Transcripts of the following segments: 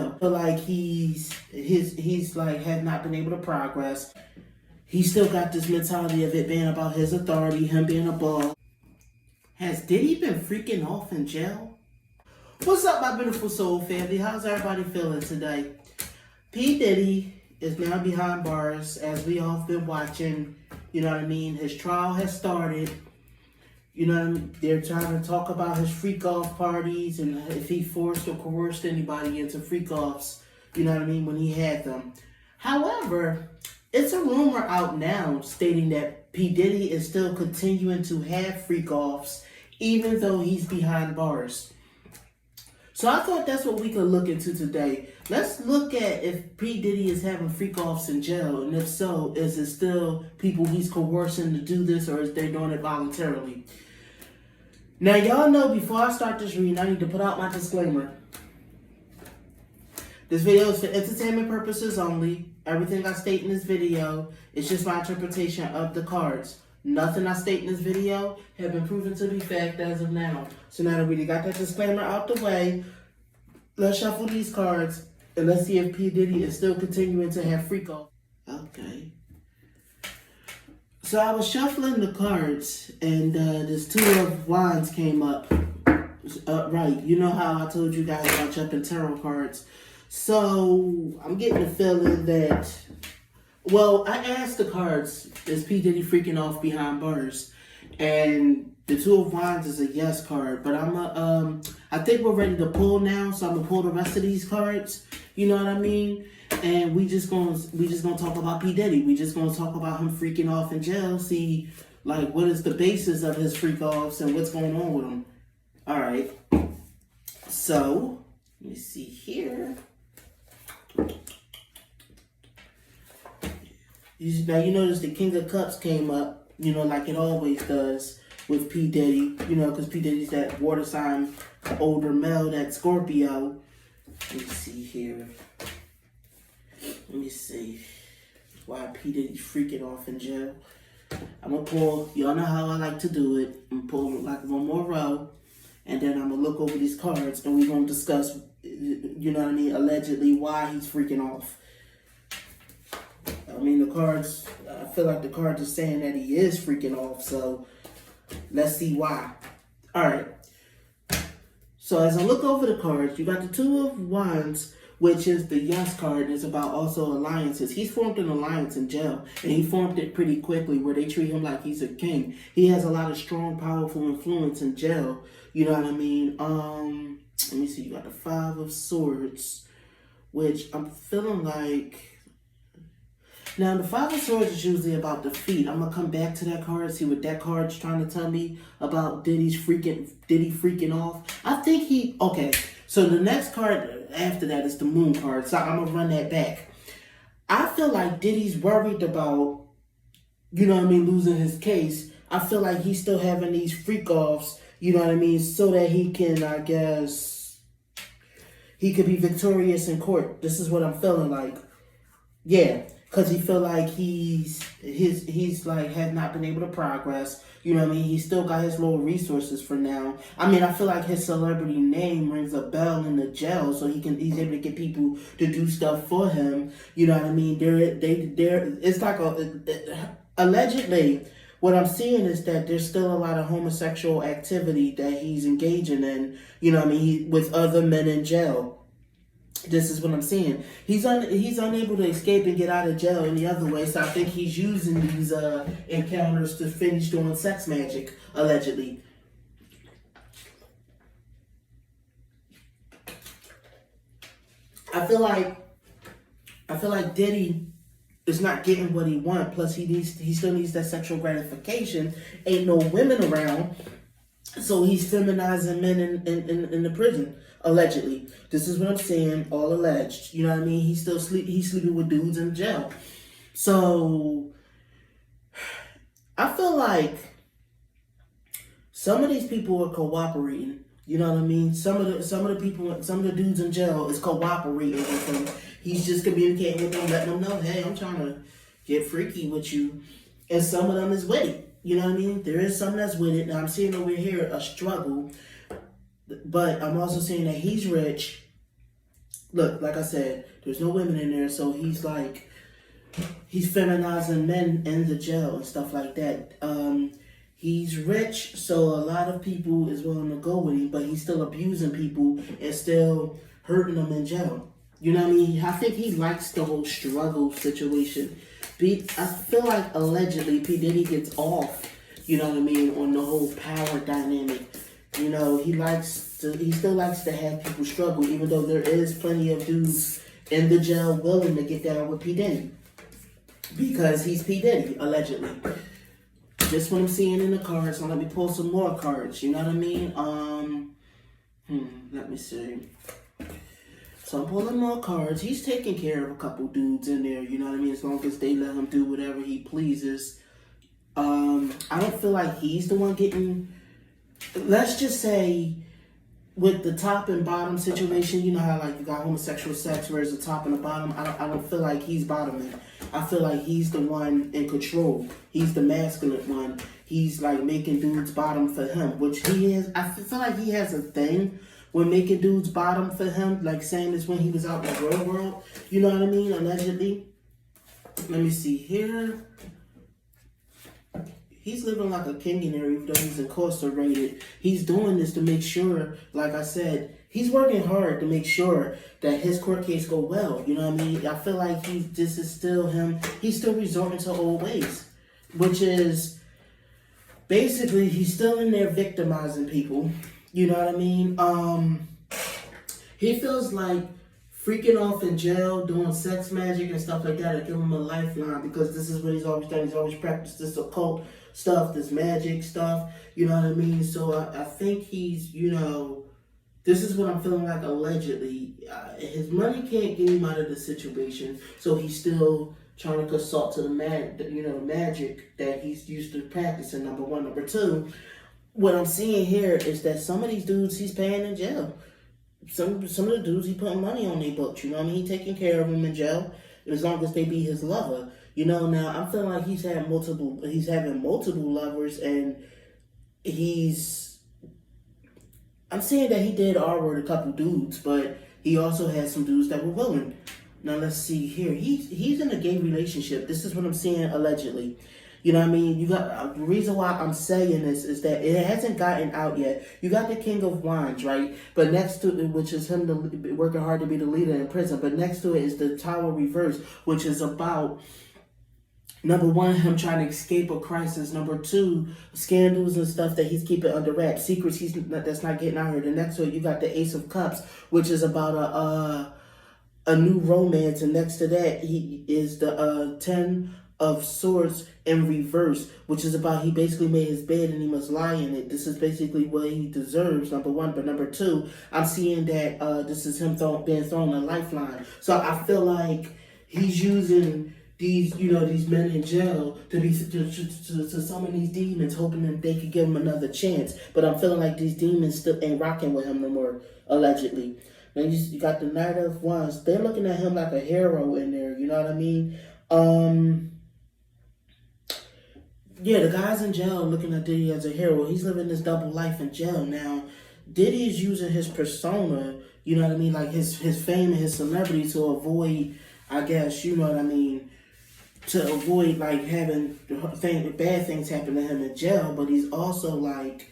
jail. I feel like he's like have not been able to progress. He still got this mentality of it being about his authority, him being a boss. Has Diddy been freaking off in jail? What's up, my beautiful soul family? How's everybody feeling today? P Diddy is now behind bars, as we all been watching. You know what I mean? His trial has started. You know what I mean? They're trying to talk about his freak-off parties and if he forced or coerced anybody into freak-offs, you know what I mean, when he had them. However, it's a rumor out now stating that P Diddy is still continuing to have freak-offs even though he's behind bars. So I thought that's what we could look into today. Let's look at if P Diddy is having freak-offs in jail, and if so, is it still people he's coercing to do this, or is they doing it voluntarily? Now, y'all know before I start this reading, I need to put out my disclaimer. This video is for entertainment purposes only. Everything I state in this video is just my interpretation of the cards. Nothing I state in this video have been proven to be fact as of now. So now that we got that disclaimer out the way, let's shuffle these cards and let's see if P Diddy is still continuing to have freak-off. Okay. So I was shuffling the cards and this Two of Wands came up. Right, you know how I told you guys about jumping tarot cards. So I'm getting the feeling that, well, I asked the cards, is P Diddy freaking off behind bars? And the Two of Wands is a yes card, but I think we're ready to pull now, so I'm gonna pull the rest of these cards. You know what I mean? And we just gonna talk about P Diddy. We just gonna talk about him freaking off in jail. See, like, what is the basis of his freak offs and what's going on with him. All right. So let me see here. Now, you notice the King of Cups came up, you know, like it always does with P Diddy, you know, because P Diddy's that water sign, older male, that Scorpio. Let me see here. Let me see why P Diddy's freaking off in jail. I'm going to pull, y'all know how I like to do it. I'm going to pull like one more row, and then I'm going to look over these cards, and we're going to discuss, you know what I mean, allegedly why he's freaking off. I mean, the cards, I feel like the cards are saying that he is freaking off, so let's see why. All right. So as I look over the cards, you got the Two of Wands, which is the yes card, and it's about also alliances. He's formed an alliance in jail, and he formed it pretty quickly where they treat him like he's a king. He has a lot of strong, powerful influence in jail. You know what I mean? Let me see. You got the Five of Swords, which I'm feeling like... Now, the Five of Swords is usually about defeat. I'm going to come back to that card, see what that card's trying to tell me about Diddy freaking off. I think he... Okay, so the next card after that is the Moon card, so I'm going to run that back. I feel like Diddy's worried about, you know what I mean, losing his case. I feel like he's still having these freak-offs, you know what I mean, so that he can, I guess, he could be victorious in court. This is what I'm feeling like. Yeah. Because he feel like he's like has not been able to progress. You know what I mean? He still got his little resources for now. I mean, I feel like his celebrity name rings a bell in the jail, so he's able to get people to do stuff for him. You know what I mean? It's like allegedly, what I'm seeing is that there's still a lot of homosexual activity that he's engaging in. You know what I mean? With other men in jail. This is what I'm seeing. He's unable to escape and get out of jail any other way, so I think he's using these encounters to finish doing sex magic, allegedly. I feel like Diddy is not getting what he wants. Plus, he still needs that sexual gratification. Ain't no women around, so he's feminizing men in the prison. Allegedly. This is what I'm saying, all alleged. You know what I mean? He's sleeping with dudes in jail. So I feel like some of these people are cooperating. You know what I mean? Some of the dudes in jail is cooperating with him. He's just communicating with them, letting them know, hey, I'm trying to get freaky with you. And some of them is with it. You know what I mean? There is some that's with it. Now I'm seeing over here a struggle. But I'm also seeing that he's rich. look, like I said, there's no women in there, so he's like, he's feminizing men in the jail and stuff like that. He's rich, so a lot of people is willing to go with him, but he's still abusing people and still hurting them in jail. You know what I mean? I think he likes the whole struggle situation. I feel like allegedly P Diddy gets off, you know what I mean, on the whole power dynamic. You know, he still likes to have people struggle, even though there is plenty of dudes in the jail willing to get down with P Diddy. Because he's P Diddy, allegedly. Just what I'm seeing in the cards. So let me pull some more cards. You know what I mean? Let me see. So I'm pulling more cards. He's taking care of a couple dudes in there. You know what I mean? As long as they let him do whatever he pleases. I don't feel like he's the one getting. Let's just say, with the top and bottom situation, you know how like you got homosexual sex, whereas the top and the bottom. I don't feel like he's bottoming. I feel like he's the one in control. He's the masculine one. He's like making dudes bottom for him, which he is. I feel like he has a thing with making dudes bottom for him, like same as when he was out in the real world. You know what I mean? Allegedly. Let me see here. He's living like a king in there, even though he's incarcerated. He's doing this to make sure, like I said, he's working hard to make sure that his court case go well. You know what I mean? I feel like this is still him. He's still resorting to old ways, which is basically he's still in there victimizing people. You know what I mean? He feels like freaking off in jail, doing sex magic and stuff like that to give him a lifeline, because this is what he's always done. He's always practiced this occult stuff, this magic stuff, you know what I mean? So I think he's, you know, this is what I'm feeling like allegedly. His money can't get him out of the situation, so he's still trying to consult to the magic that he's used to practicing, number one. Number two, what I'm seeing here is that some of these dudes he's paying in jail. Some of the dudes he putting money on their books, you know what I mean? He taking care of them in jail as long as they be his lover. You know, now I'm feeling like he's having multiple lovers, and I'm saying that he did R-word a couple dudes, but he also had some dudes that were willing. Now let's see here. He's in a gay relationship. This is what I'm seeing allegedly. You know what I mean? You got the reason why I'm saying this is that it hasn't gotten out yet. You got the King of Wands, right? But next to it, which is him working hard to be the leader in prison. But next to it is the Tower Reverse, which is about, number one, him trying to escape a crisis. Number two, scandals and stuff that he's keeping under wraps, secrets that's not getting out here. The next to it, you got the Ace of Cups, which is about a new romance, and next to that, he is the 10 of Swords in reverse, which is about he basically made his bed and he must lie in it. This is basically what he deserves, number one. But number two, I'm seeing that this is him being thrown a lifeline. So I feel like he's using these men in jail to summon these demons, hoping that they could give him another chance. But I'm feeling like these demons still ain't rocking with him no more, allegedly. Now you got the Knight of Wands. They're looking at him like a hero in there, you know what I mean? Yeah, the guy's in jail looking at Diddy as a hero. He's living this double life in jail. Now, Diddy is using his persona, you know what I mean, like his fame and his celebrity to avoid, I guess, you know what I mean, to avoid like having bad things happen to him in jail. But he's also like,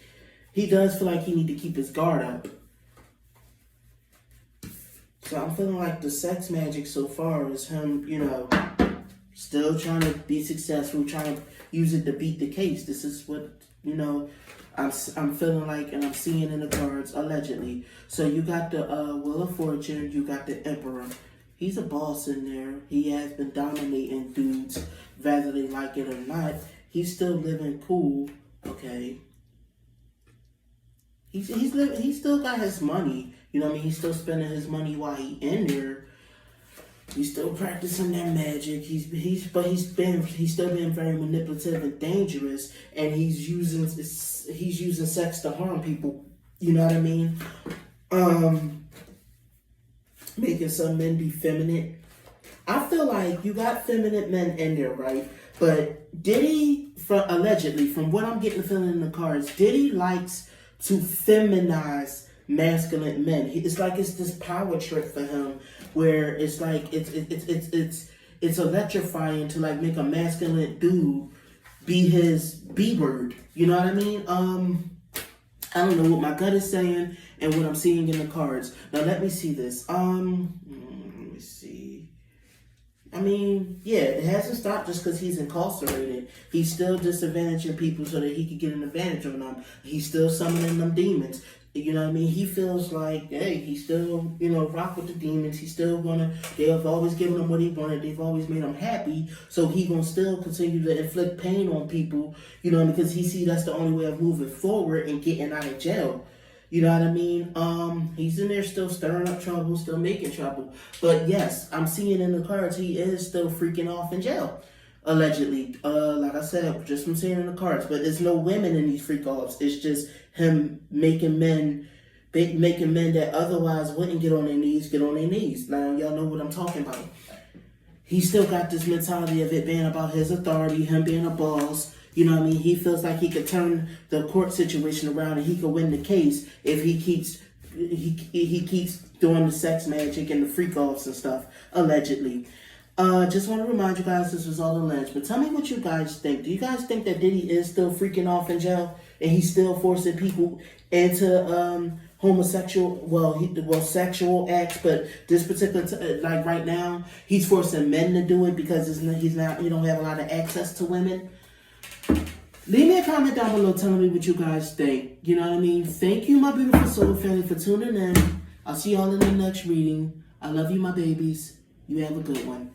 he does feel like he need to keep his guard up. So I'm feeling like the sex magic so far is him, you know, still trying to be successful, trying to use it to beat the case. This is what, you know, I'm feeling like, and I'm seeing in the cards, allegedly. So you got the Wheel of Fortune, you got the Emperor. He's a boss in there. He has been dominating dudes, whether they like it or not. He's still living cool, okay? He's still got his money. You know what I mean? He's still spending his money while he in there. He's still practicing that magic. He's still being very manipulative and dangerous, and he's using sex to harm people. You know what I mean? Making some men be feminine. I feel like you got feminine men in there, right? But Diddy, allegedly, from what I'm getting the feeling in the cards, Diddy likes to feminize masculine men. It's like it's this power trip for him, where it's like it's electrifying to like make a masculine dude be his B word. You know what I mean? I don't know what my gut is saying and what I'm seeing in the cards. Now let me see this. Let me see. I mean, yeah, it hasn't stopped just because he's incarcerated. He's still disadvantaging people so that he could get an advantage on them. He's still summoning them demons. You know what I mean? He feels like, hey, he still, rock with the demons. He's still they have always given him what he wanted. They've always made him happy. So he gonna still continue to inflict pain on people, because he see that's the only way of moving forward and getting out of jail. You know what I mean? He's in there still stirring up trouble, still making trouble. But yes, I'm seeing in the cards, he is still freaking off in jail. Allegedly. Like I said, just from seeing in the cards. But there's no women in these freak offs. It's just him making men that otherwise wouldn't get on their knees. Now, y'all know what I'm talking about. He still got this mentality of it being about his authority, him being a boss. You know what I mean? He feels like he could turn the court situation around and he could win the case if he keeps doing the sex magic and the freak offs and stuff, allegedly. Just want to remind you guys this was all a lynch, but tell me what you guys think. Do you guys think that Diddy is still freaking off in jail and he's still forcing people into sexual acts, but this particular like right now he's forcing men to do it because he don't have a lot of access to women? Leave me a comment down below telling me what you guys think. You know what I mean? Thank you, my beautiful soul family, for tuning in. I'll see y'all in the next reading. I love you, my babies. You have a good one.